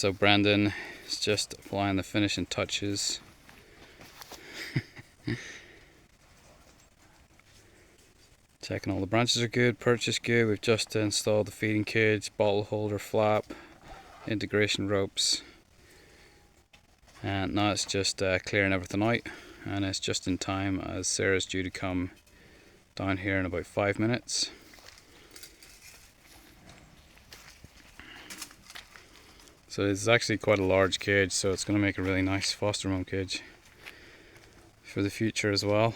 so Brendan is just applying the finishing touches. Checking all the branches are good, perch is good. We've just installed the feeding cage, bottle holder flap, integration ropes, and now it's just clearing everything out, and it's just in time as Sarah's due to come down here in about 5 minutes. So it's actually quite a large cage, so it's going to make a really nice foster home cage for the future as well.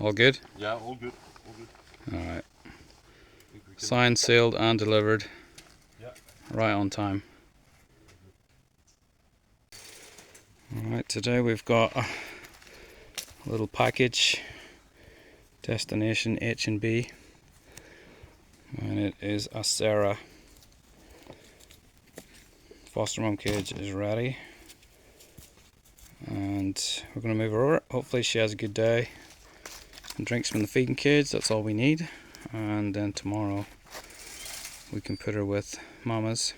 All good? Yeah, all good. All good. Alright. Signed, sealed and delivered. Yeah. Right on time. Alright, today we've got a little package. Destination H&B. And it is a Sarah. Foster mom cage is ready. And we're going to move her over. Hopefully she has a good day. And drinks from the feeding cage, that's all we need, and then tomorrow we can put her with mamas.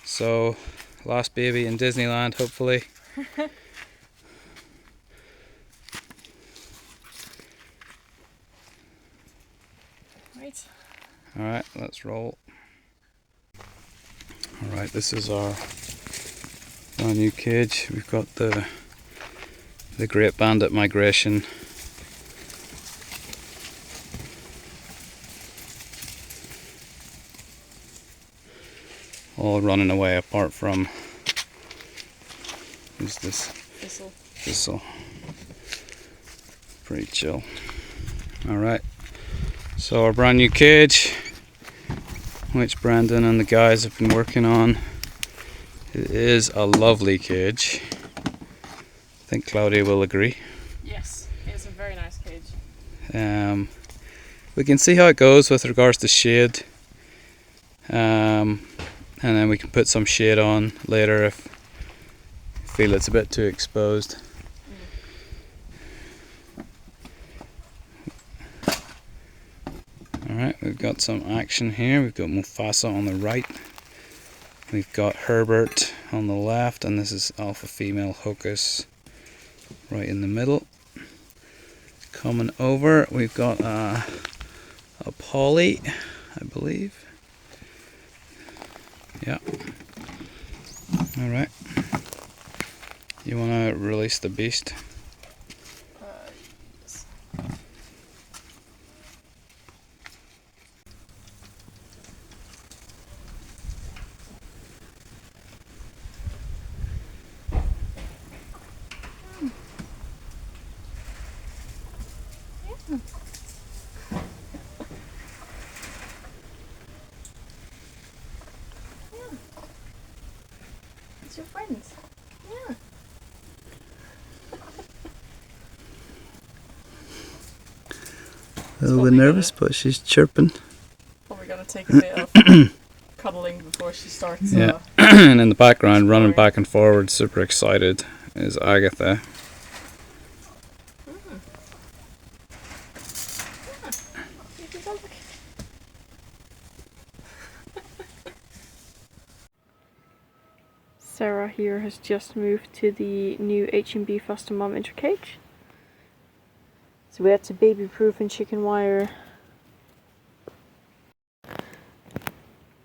So last baby in Disneyland, hopefully. Right. Alright, let's roll. Alright, this is our brand new cage. We've got the Great Bandit Migration. All running away apart from, who's this? Thistle. Thistle. Pretty chill. Alright, so our brand new cage, which Brandon and the guys have been working on. It is a lovely cage. I think Claudia will agree. Yes, it's a very nice cage. We can see how it goes with regards to shade. And then we can put some shade on later if we feel it's a bit too exposed. Alright, we've got some action here. We've got Mufasa on the right. We've got Herbert on the left, and this is alpha female Hocus right in the middle. Coming over, we've got a Polly, I believe. Yeah. Alright. You want to release the beast? Yes. It's your friends. Yeah. A little bit nervous, but she's chirping. Probably gonna take a bit of cuddling before she starts. Yeah. And in the background, running back and forward, super excited, is Agatha. Sarah here has just moved to the new H&B foster mom intercage. So we had to baby proof and chicken wire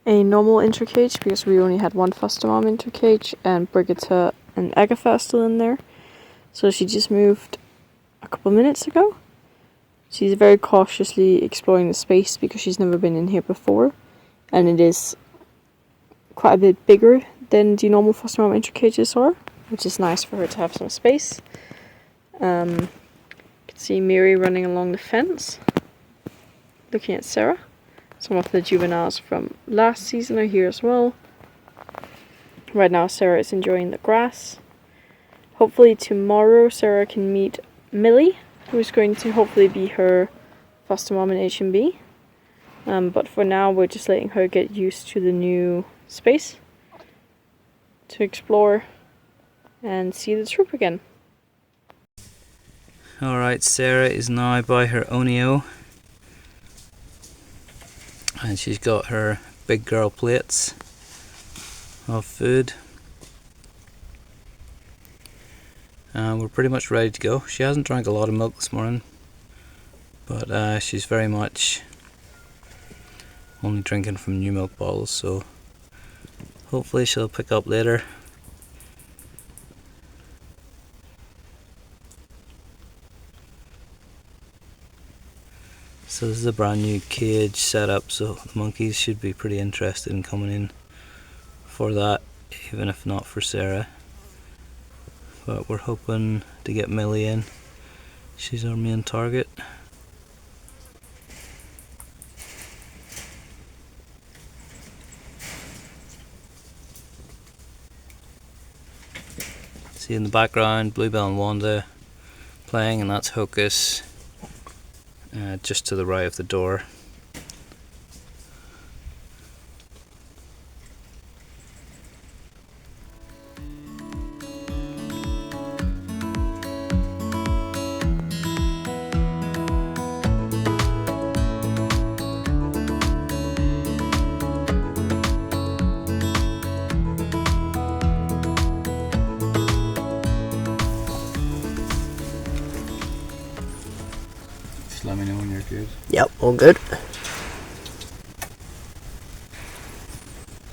a normal intercage because we only had one foster mom intercage, and Brigitte and Agatha are still in there. So she just moved a couple minutes ago. She's very cautiously exploring the space because she's never been in here before, and it is quite a bit bigger than the normal foster mom intercages are, which is nice for her to have some space. You can see Miri running along the fence, looking at Sarah. Some of the juveniles from last season are here as well. Right now Sarah is enjoying the grass. Hopefully tomorrow Sarah can meet Millie, who is going to hopefully be her foster mom in H&B. But for now we're just letting her get used to the new space. to explore and see the troop again. Alright, Sarah is now by her Onio, and she's got her big girl plates of food. And we're pretty much ready to go. She hasn't drank a lot of milk this morning, but she's very much only drinking from new milk bottles, so hopefully she'll pick up later. So this is a brand new cage setup, so the monkeys should be pretty interested in coming in for that, even if not for Sarah. But we're hoping to get Millie in. She's our main target. See in the background, Bluebell and Wanda playing, and that's Hocus just to the right of the door. Just let me know when you're good. Yep, all good.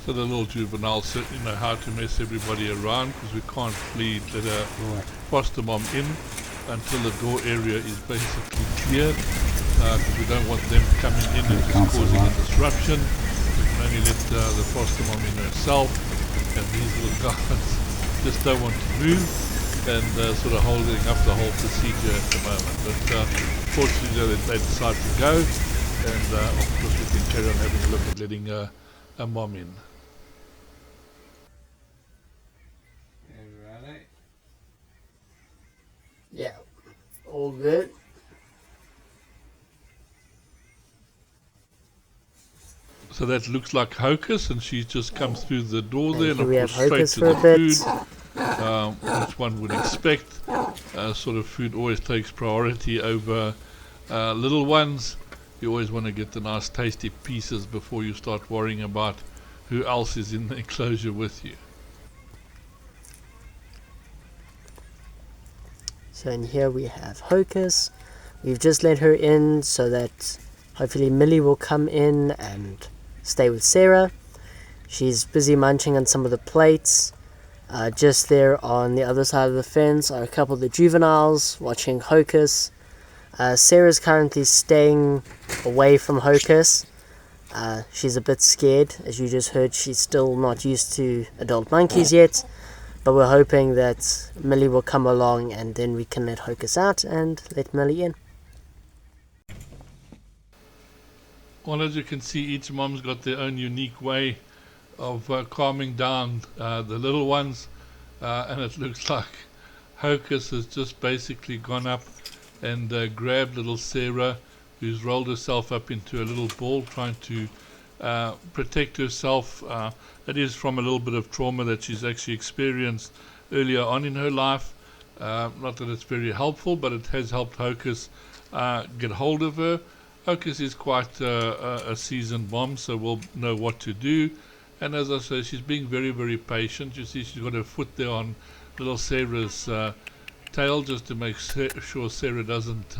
So the little juveniles certainly know how to mess everybody around, because we can't let a foster mom in until the door area is basically cleared, because we don't want them coming in and just causing a disruption. We can only let the foster mom in herself, and these little guys just don't want to move, and sort of holding up the whole procedure at the moment. But fortunately they decide to go, and of course we can carry on having a look at letting a mom in. Yeah, all good. So that looks like Hocus, and she just comes through the door there, and Here of we course have straight Hocus to for the a bit. food, which one would expect. Sort of food always takes priority over little ones. You always want to get the nice tasty pieces before you start worrying about who else is in the enclosure with you. So in here we have Hocus. We've just let her in so that hopefully Millie will come in and stay with Sarah. She's busy munching on some of the plates. Just there on the other side of the fence are a couple of the juveniles watching Hocus. Sarah's currently staying away from Hocus. She's a bit scared. As you just heard, she's still not used to adult monkeys yet. But we're hoping that Millie will come along, and then we can let Hocus out and let Millie in. Well, as you can see, each mom's got their own unique way of calming down the little ones, and it looks like Hocus has just basically gone up and grabbed little Sarah, who's rolled herself up into a little ball, trying to protect herself. It is from a little bit of trauma that she's actually experienced earlier on in her life. Not that it's very helpful, but it has helped Hocus get hold of her. Hocus is quite a seasoned mom, so we'll know what to do. And as I say, she's being very, very patient. You see she's got her foot there on little Sarah's tail, just to make sure Sarah doesn't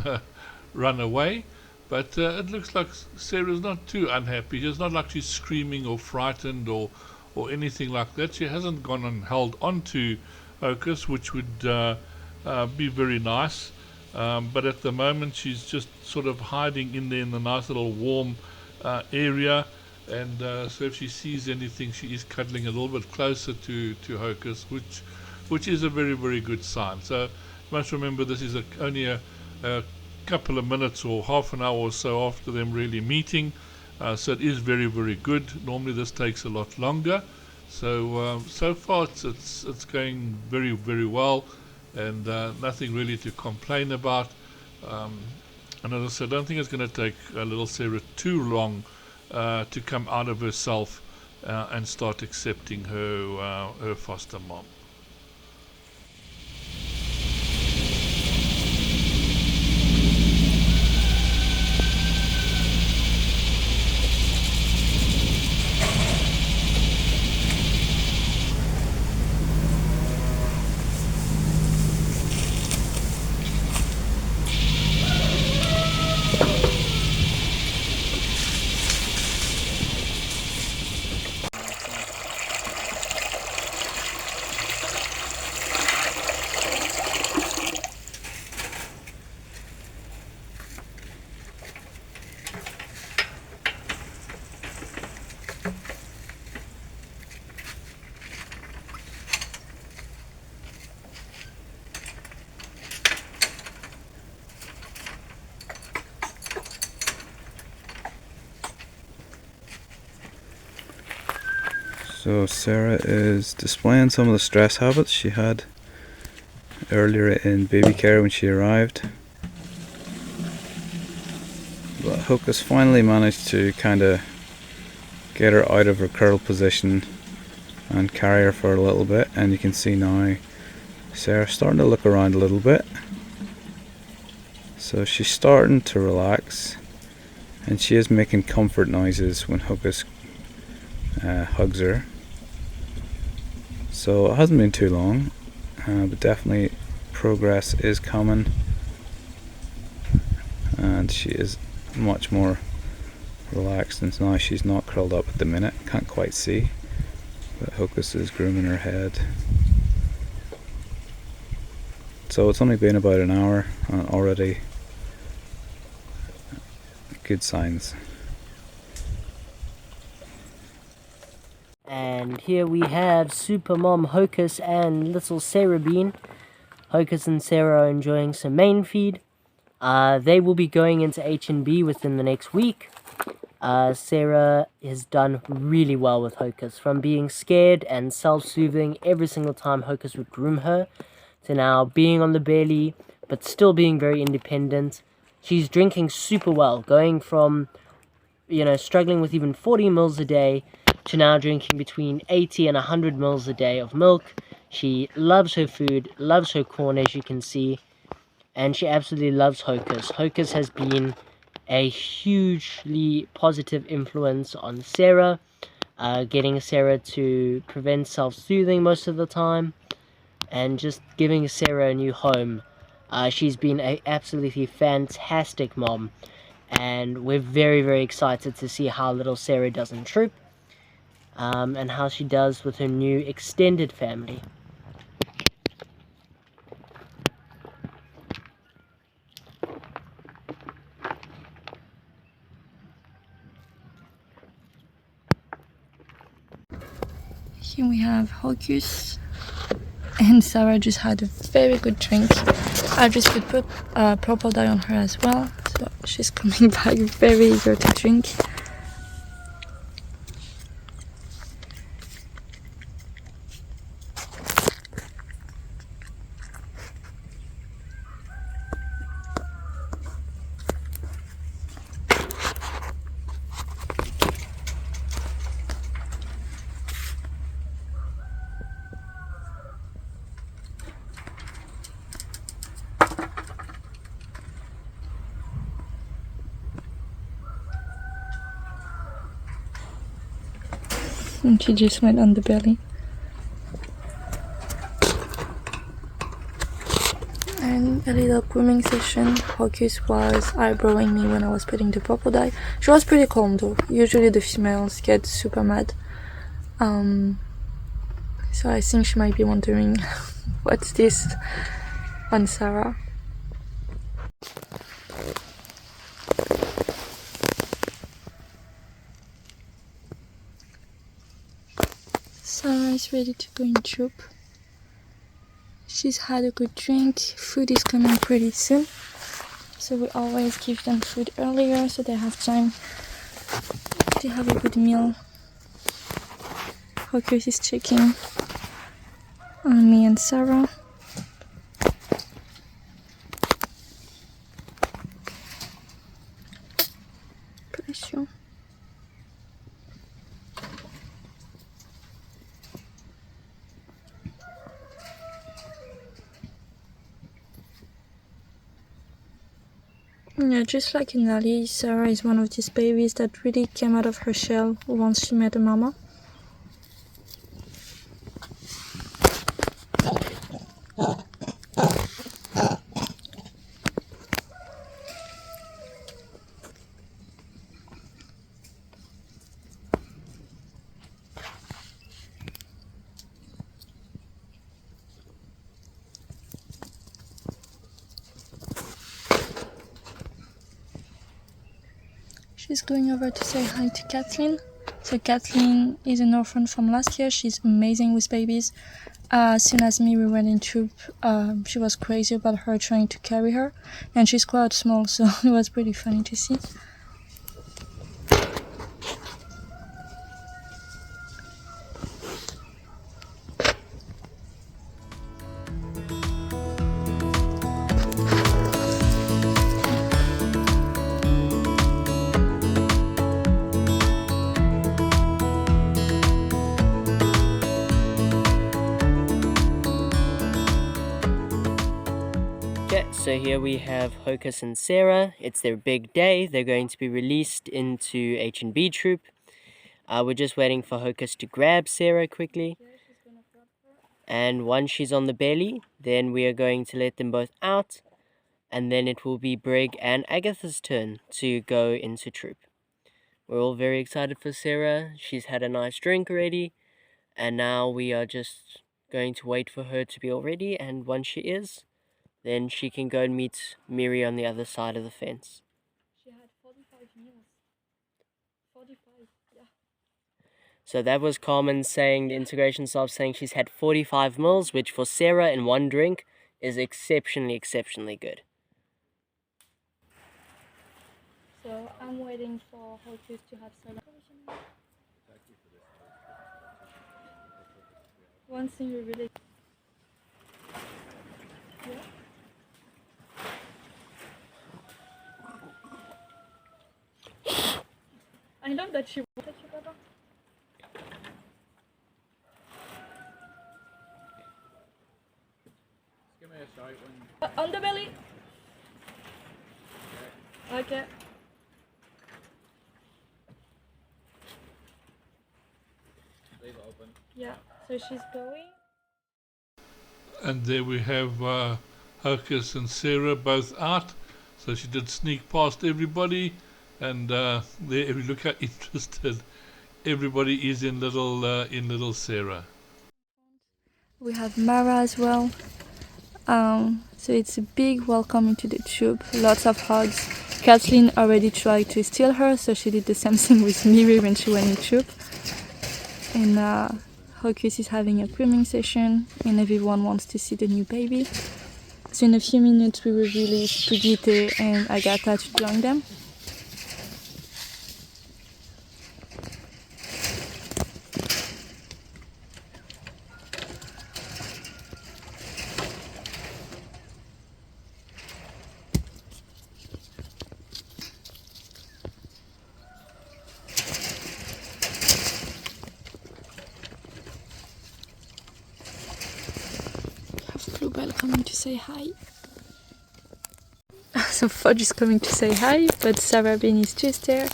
run away. But it looks like Sarah's not too unhappy. It's not like she's screaming or frightened or anything like that. She hasn't gone and held on to Hocus, which would be very nice. But at the moment she's just sort of hiding in there in the nice little warm area. And so if she sees anything, she is cuddling a little bit closer to Hocus, which is a very, very good sign. So you must remember this is only a couple of minutes or half an hour or so after them really meeting, so it is very, very good. Normally this takes a lot longer, so so far it's going very, very well, and nothing really to complain about. And as I said, I don't think it's going to take little Sarah too long to come out of herself and start accepting her foster mom. So Sarah is displaying some of the stress habits she had earlier in baby care when she arrived. But Hocus finally managed to kind of get her out of her curl position and carry her for a little bit, and you can see now Sarah's starting to look around a little bit. So she's starting to relax, and she is making comfort noises when Hocus hugs her. So it hasn't been too long, but definitely progress is coming, and she is much more relaxed, and now she's not curled up at the minute. Can't quite see, but Hocus is grooming her head. So it's only been about an hour and already good signs. And here we have Super Mom Hocus and little Sarah Bean. Hocus and Sarah are enjoying some main feed. They will be going into H&B within the next week. Sarah has done really well with Hocus, from being scared and self-soothing every single time Hocus would groom her, to now being on the belly but still being very independent. She's drinking super well, going from, struggling with even 40 mils a day to now drinking between 80 and 100 mils a day of milk. She loves her food, loves her corn, as you can see, and she absolutely loves Hocus. Hocus has been a hugely positive influence on Sarah, getting Sarah to prevent self-soothing most of the time, and just giving Sarah a new home. She's been an absolutely fantastic mom, and we're very, very excited to see how little Sarah does in troop, and how she does with her new extended family. Here we have Hocus, and Sarah just had a very good drink. I just put purple dye on her as well, so she's coming back very eager to drink. And she just went on the belly. And a little grooming session. Hocus was eyebrowing me when I was putting the purple dye. She was pretty calm though. Usually the females get super mad. So I think she might be wondering what's this on Sarah. Sarah is ready to go in troop. She's had a good drink. Food is coming pretty soon, so we always give them food earlier so they have time to have a good meal. Hocus is checking on me and Sarah. Bless you. Yeah, just like in Ali, Sarah is one of these babies that really came out of her shell once she met a mama. She's going over to say hi to Kathleen. So Kathleen is an orphan from last year. She's amazing with babies. As soon as Miri went in troop, she was crazy about her trying to carry her. And she's quite small, so it was pretty funny to see. Okay, so here we have Hocus and Sarah. It's their big day. They're going to be released into H&B troop. We're just waiting for Hocus to grab Sarah quickly. And once she's on the belly, then we are going to let them both out. And then it will be Brig and Agatha's turn to go into troop. We're all very excited for Sarah. She's had a nice drink already. And now we are just going to wait for her to be all ready. And once she is, then she can go and meet Miri on the other side of the fence. She had 45 meals. 45, yeah. So that was Carmen saying, the integration staff saying she's had 45 mils, which for Sarah in one drink is exceptionally good. So I'm waiting for Hocus to have Sarah. One thing we really... Yeah. I know that she wanted you, Baba. Give me a shout when... On the belly. Okay. Leave it open. Yeah. So she's going. And there we have Hocus and Sarah both out. So she did sneak past everybody, and there, if you look how interested everybody is in little Sarah. We have Mara as well. So it's a big welcome into the troop. Lots of hugs. Kathleen already tried to steal her, so she did the same thing with Miri when she went in troop. And Hocus is having a grooming session, and everyone wants to see the new baby. So in a few minutes we will release Brigitte and Agatha to join them. Bluebell coming to say hi. So Fudge is coming to say hi, but Sarah Bean is just there.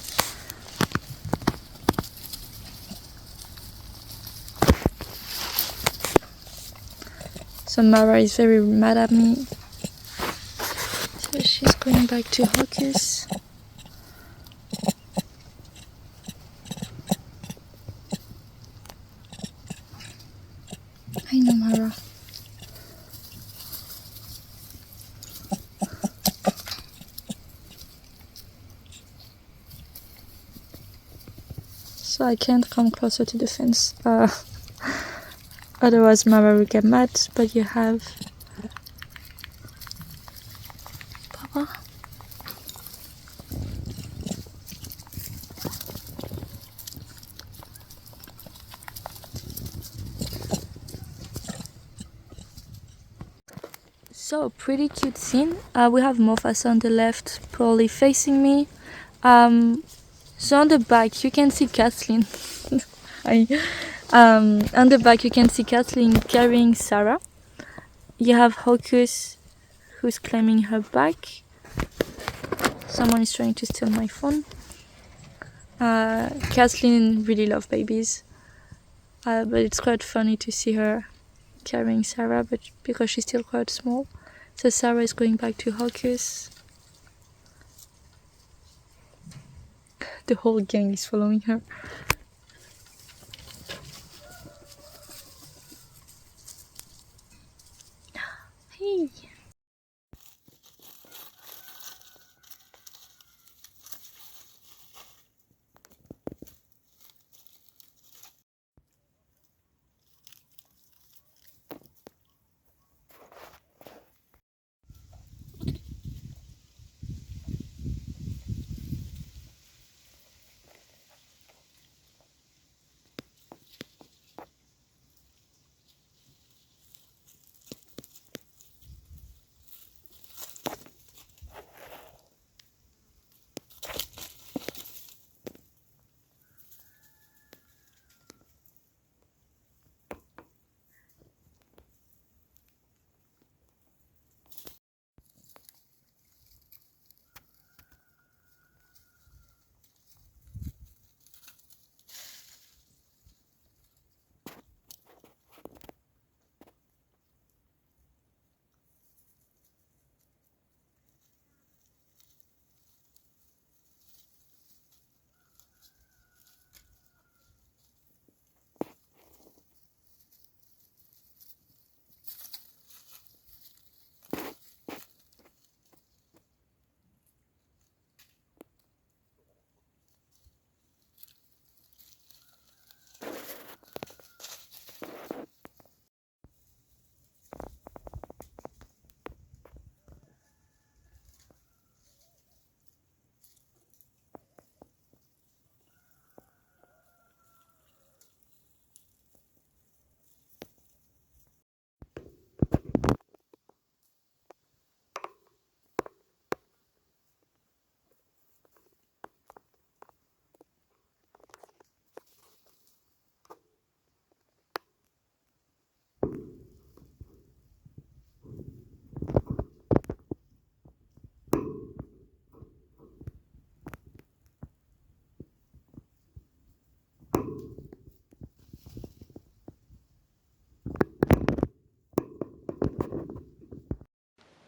So Mara is very mad at me. So she's going back to Hocus. I know, Mara. So I can't come closer to the fence. Otherwise Mama will get mad, but you have Papa. So pretty cute scene. We have Mofasa on the left, probably facing me. So on the back you can see Kathleen. On the back you can see Kathleen carrying Sarah. You have Hocus who's claiming her back. Someone is trying to steal my phone. Kathleen really loves babies, but it's quite funny to see her carrying Sarah, but because she's still quite small. So Sarah is going back to Hocus. The whole gang is following her. Hey!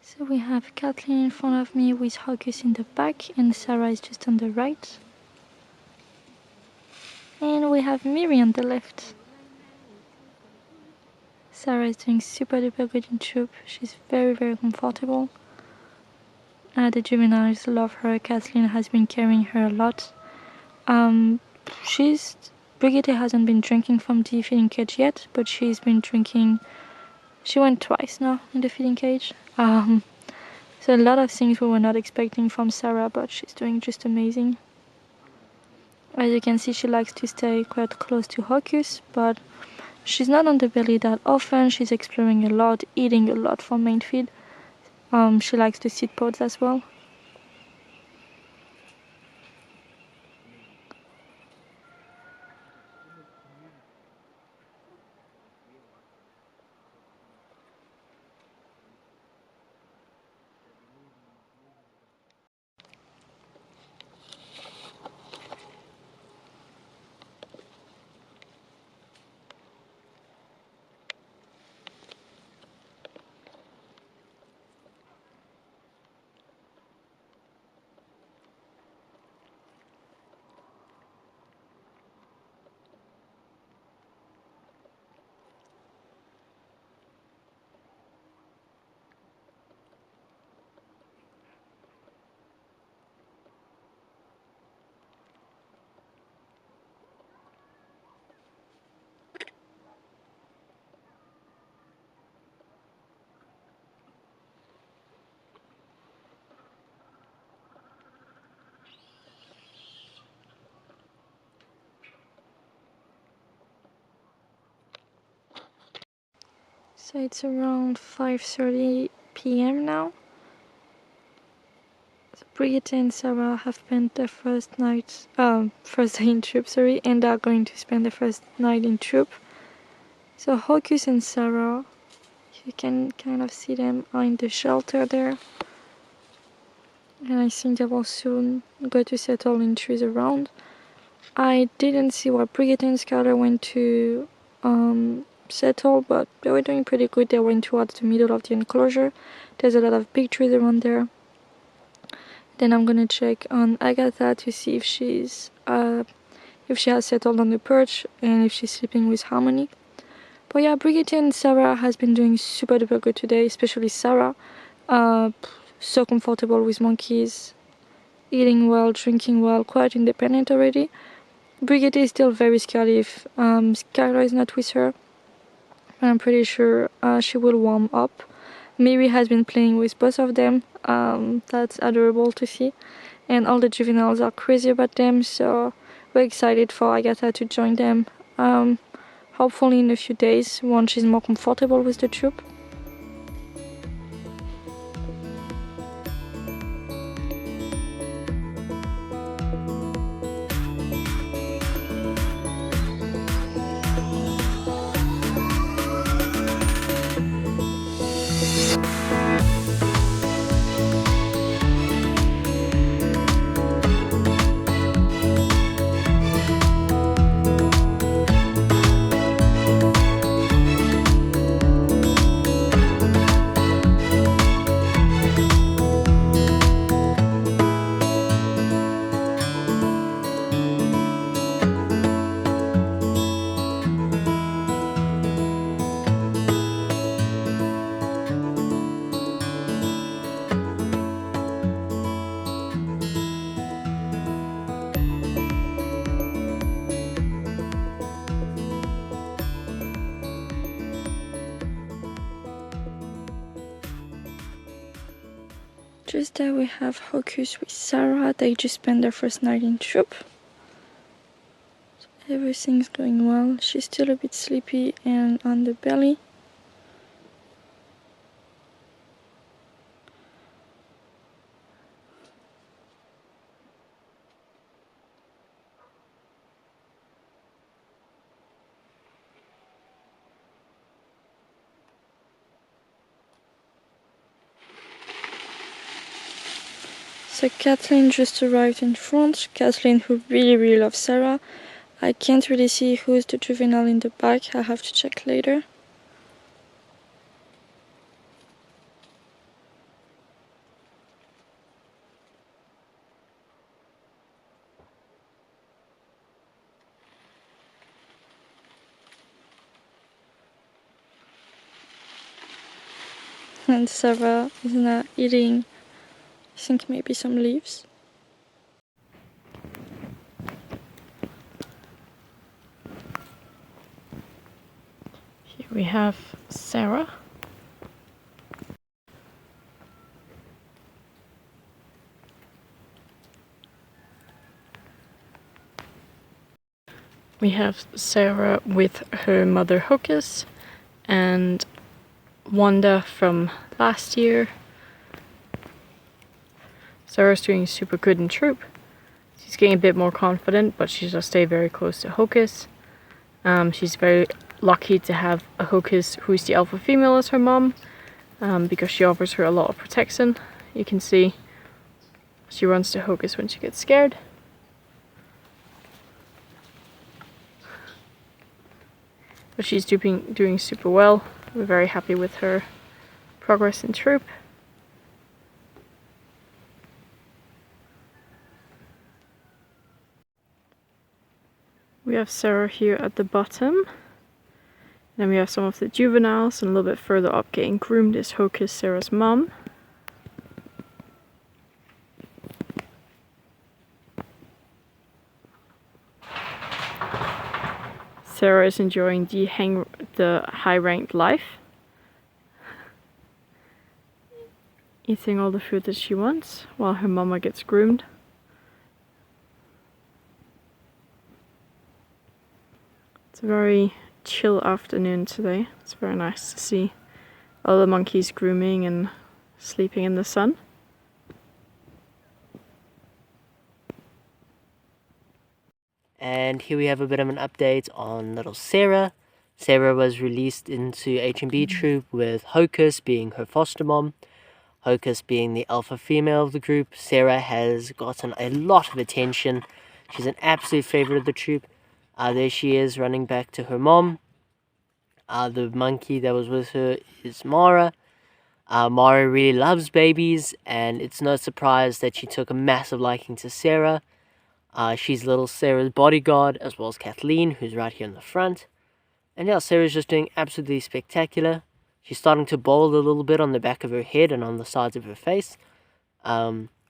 So we have Kathleen in front of me with Hocus in the back, and Sarah is just on the right. And we have Miri on the left. Sarah is doing super duper good in troop. She's very, very comfortable. The juveniles love her. Kathleen has been carrying her a lot. Brigitte hasn't been drinking from the feeding cage yet, but she's been drinking. She went twice now in the feeding cage. So a lot of things we were not expecting from Sarah, but she's doing just amazing. As you can see, she likes to stay quite close to Hocus, but she's not on the belly that often. She's exploring a lot, eating a lot from main feed. She likes to sit pods as well. So it's around 5:30 p.m. now. So Brigitte and Sarah have spent their first day in troop, and are going to spend the first night in troop. So Hocus and Sarah, you can kind of see them, are in the shelter there. and I think they will soon go to settle in trees around. I didn't see where Brigitte and Skylar went to settle, but they were doing pretty good. They went towards the middle of the enclosure. There's a lot of big trees around there. Then I'm gonna check on Agatha to see if she has settled on the perch and if she's sleeping with Harmony. But yeah, Brigitte and Sarah has been doing super duper good today, especially Sarah. So comfortable with monkeys, eating well, drinking well, quite independent already. Brigitte is still very scared if Skylar is not with her. I'm pretty sure she will warm up. Miri has been playing with both of them. That's adorable to see. And all the juveniles are crazy about them, so we're excited for Agatha to join them. Hopefully in a few days, once she's more comfortable with the troop. Just there we have Hocus with Sarah. They just spent their first night in troop. So everything's going well. She's still a bit sleepy and on the belly. So Kathleen just arrived in front. Kathleen, who really loves Sarah. I can't really see who's the juvenile in the back. I have to check later. And Sarah is now eating, I think maybe some leaves. Here we have Sarah. We have Sarah with her mother Hocus and Wanda from last year. Sarah's doing super good in troop. She's getting a bit more confident, but she's just stay very close to Hocus. She's very lucky to have a Hocus who's the alpha female as her mom, because she offers her a lot of protection. You can see she runs to Hocus when she gets scared. But she's doing super well. We're very happy with her progress in troop. We have Sarah here at the bottom. Then we have some of the juveniles, and a little bit further up getting groomed is Hocus, Sarah's mom. Sarah is enjoying the high-ranked life. Eating all the food that she wants while her mama gets groomed. It's a very chill afternoon today. It's very nice to see all the monkeys grooming and sleeping in the sun. And here we have a bit of an update on little Sarah. Sarah was released into H&B troop with Hocus being her foster mom. Hocus being the alpha female of the group. Sarah has gotten a lot of attention. She's an absolute favorite of the troop. There she is running back to her mom. The monkey that was with her is Mara. Mara really loves babies, and it's no surprise that she took a massive liking to Sarah. She's little Sarah's bodyguard, as well as Kathleen, who's right here in the front. And yeah, Sarah's just doing absolutely spectacular. She's starting to bald a little bit on the back of her head and on the sides of her face,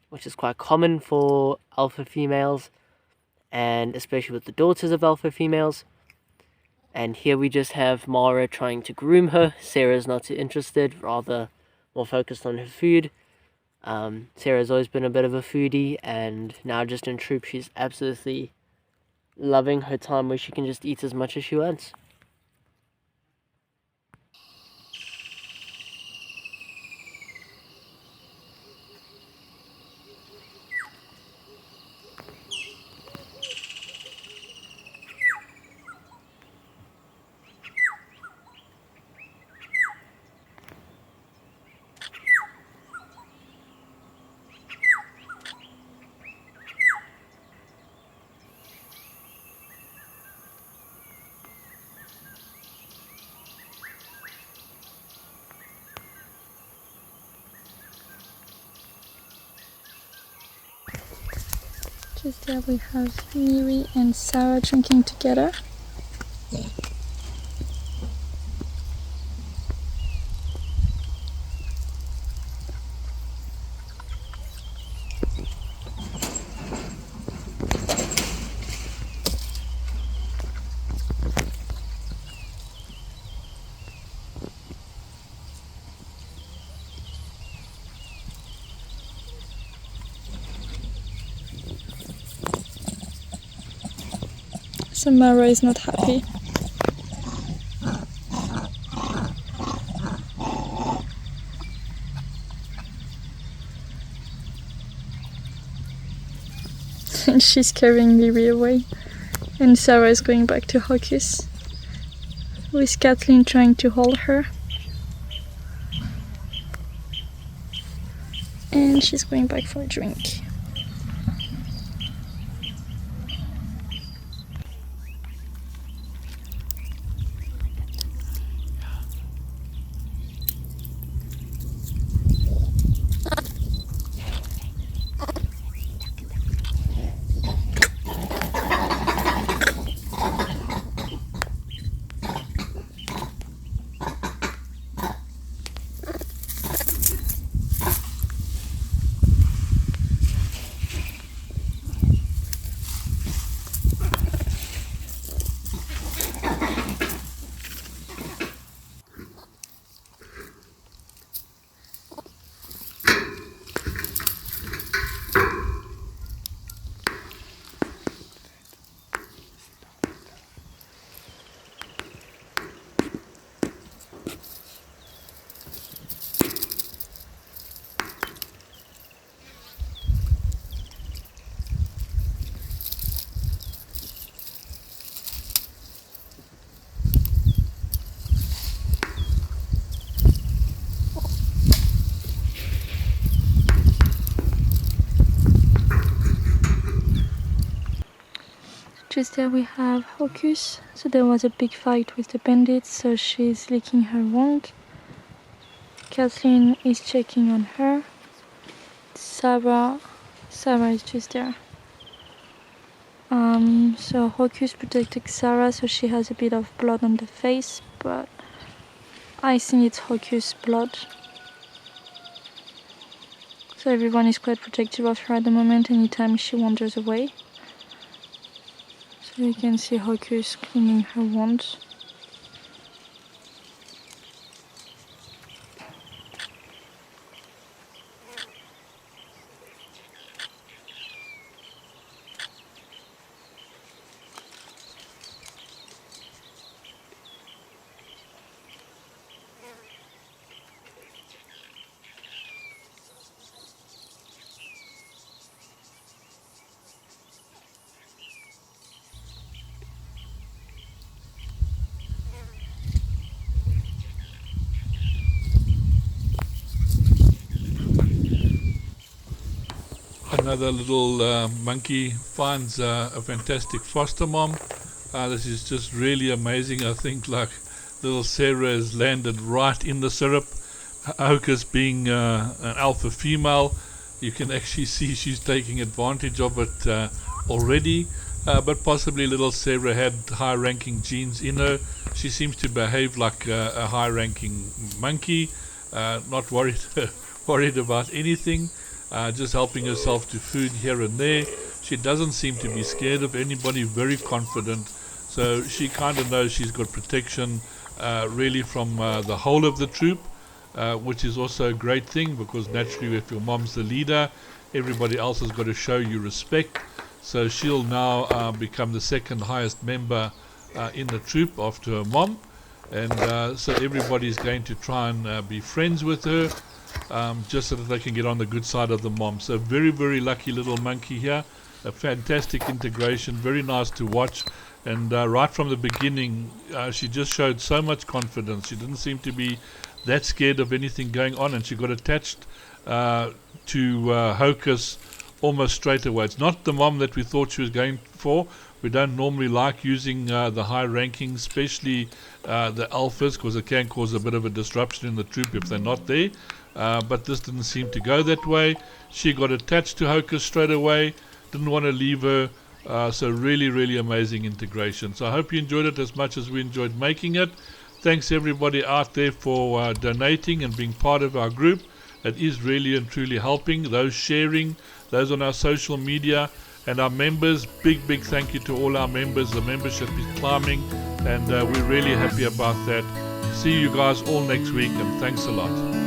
which is quite common for alpha females, and especially with the daughters of alpha females. And here we just have Mara trying to groom her. Sarah's not too interested, rather more focused on her food. Sarah's always been a bit of a foodie, and now just in troop, she's absolutely loving her time where she can just eat as much as she wants. Just there we have Miri and Sarah drinking together. Samara is not happy. And she's carrying Miri away. And Sarah is going back to Hocus, with Kathleen trying to hold her. And she's going back for a drink. Just there we have Hocus. So there was a big fight with the bandits, so she's licking her wound. Kathleen is checking on her. Sarah is just there. So Hocus protected Sarah, so she has a bit of blood on the face, but I think it's Hocus blood. So everyone is quite protective of her at the moment, anytime she wanders away. So you can see Hocus cleaning her wounds. another little monkey finds a fantastic foster mom. This is just really amazing. I think like little Sarah has landed right in the syrup. Hocus being an alpha female, you can actually see she's taking advantage of it already. But possibly little Sarah had high-ranking genes in her. She seems to behave like a high-ranking monkey, not worried about anything, just helping herself to food here and there. She doesn't seem to be scared of anybody, very confident. So she kind of knows she's got protection really from the whole of the troop, which is also a great thing, because naturally if your mom's the leader, everybody else has got to show you respect. So she'll now become the second highest member in the troop after her mom, and so everybody's going to try and be friends with her, just so that they can get on the good side of the mom. So very, very lucky little monkey here, a fantastic integration, very nice to watch. And right from the beginning, she just showed so much confidence. She didn't seem to be that scared of anything going on, and she got attached to Hocus almost straight away. It's not the mom that we thought she was going for. We don't normally like using the high rankings, especially the alphas, because it can cause a bit of a disruption in the troop if they're not there. But this didn't seem to go that way. She got attached to Hocus straight away, didn't want to leave her. So really, really amazing integration. So I hope you enjoyed it as much as we enjoyed making it. Thanks everybody out there for donating and being part of our group. It is really and truly helping. Those sharing, those on our social media, and our members, big thank you to all our members. The membership is climbing, and we're really happy about that. See you guys all next week, and thanks a lot.